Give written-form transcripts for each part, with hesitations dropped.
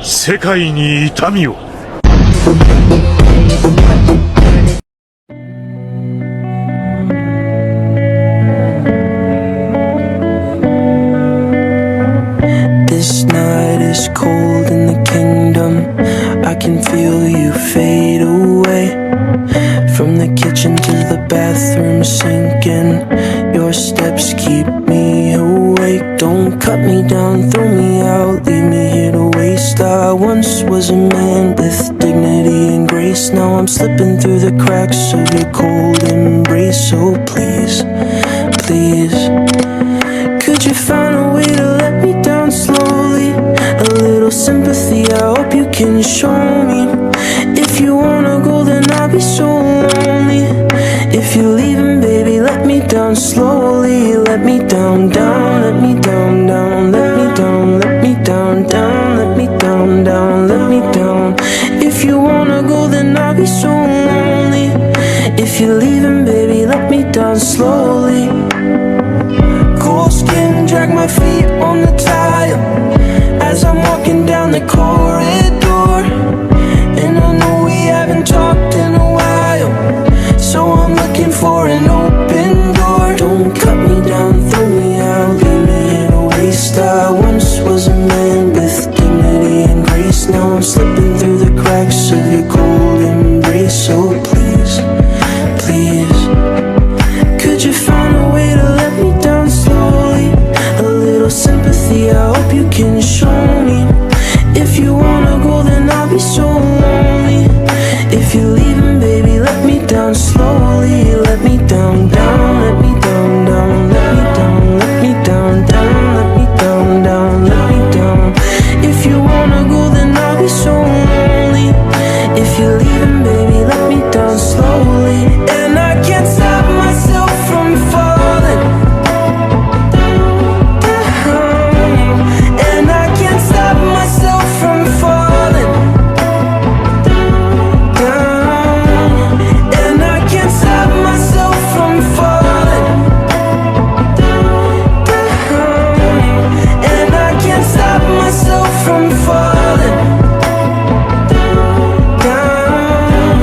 世界に痛みを。This night is cold in the kingdom. I can feel you fade away. From the kitchen to the bathroom sinking. Your steps keep me awake. Don't cut me down, throw me out, leave me here to waste. I once was a man with dignity and grace. Now I'm slipping through the cracks of your cold embrace. So please, please, could you find a way to let me down slowly? A little sympathy, I hope you can show me. If you wanna go, then I'll be so lonely. If you're leaving, baby, let me down slowly. Let me down, down, let me down, down, let me down, let me down, down, let me down, down, let me down. If you wanna go, then I'll be so lonely. If you're leaving, baby, let me down slowly. Cold skin, drag my feet on the tile as I'm walking down the corridor. And I know we haven't talked in a while, so I'm looking for an open door. Don't cut me down, throw me out, leave me here to waste. I once was a man with dignity and grace. Now I'm slipping through the cracks of your cold embrace. So please, please, could you find a way to let me down slowly? A little sympathy, I hope you can show me. If you wanna go, then I'll be so lonely. If you're leaving, baby, let me down slowly. Let me down, down, let me down, down, let me down, let me down, down, let me down, down, let me down. If you wanna go, then I'll be so lonely. If you're leaving, baby, let me down slowly. And I can't stop myself from falling down. And I can't stop myself from falling down. And I can't stop myself from falling down. And I can't stop myself from falling down.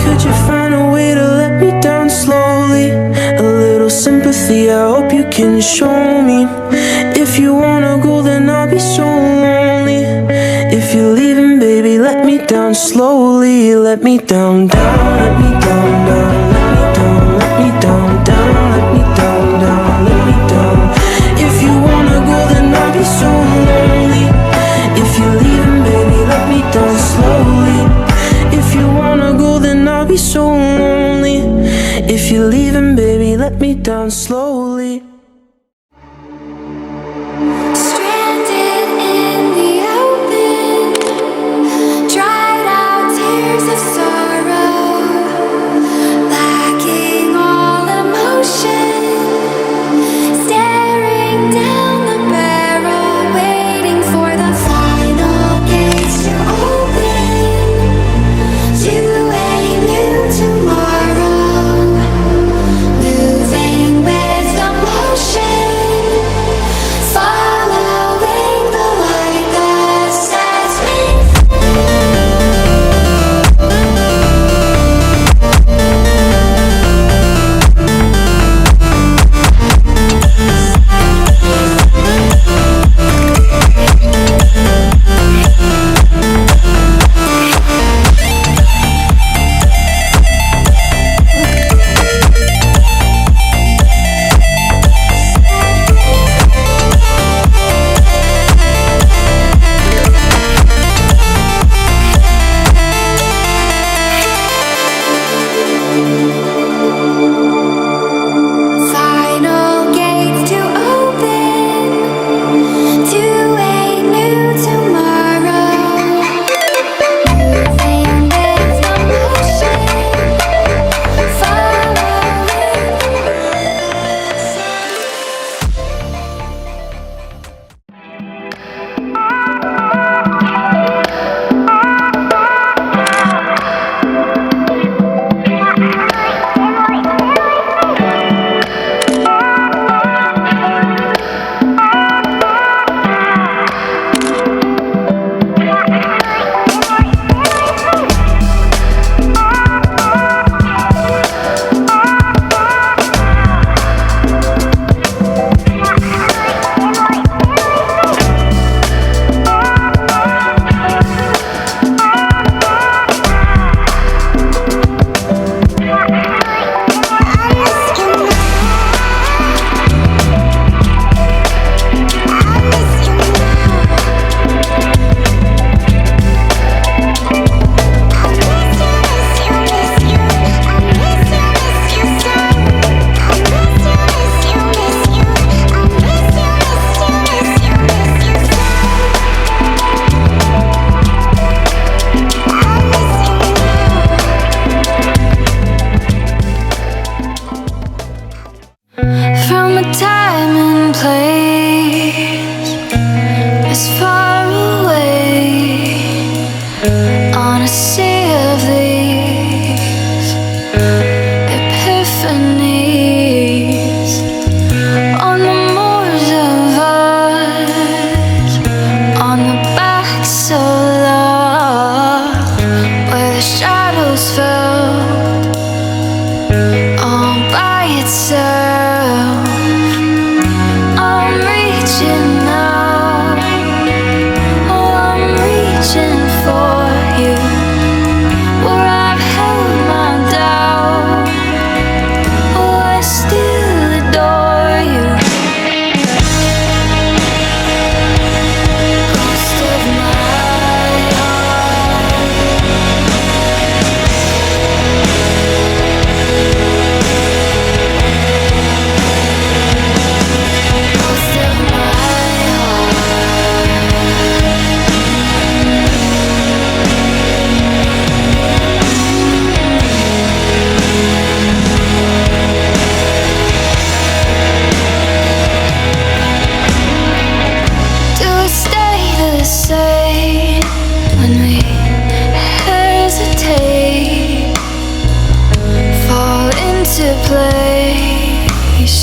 Could you find a way to let me down slowly? A little sympathy, I hope you can show me. If you wanna go, then I'll be so lonely. If you're leaving, baby, let me down slowly. Let me down, down, let me down, down, let me down, let me down, down, let me down, down, let me down. If you wanna go, then I'll be so lonely. If you're leaving, baby, let me down slowly. If you wanna go, then I'll be so lonely. If you're leaving, baby, let me down slowly. Stranded in the open, dried out tears of sorrow, lacking all emotion, staring down the barrel, waiting for the final gates to open to a new tomorrow, moving with the moment.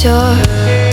sure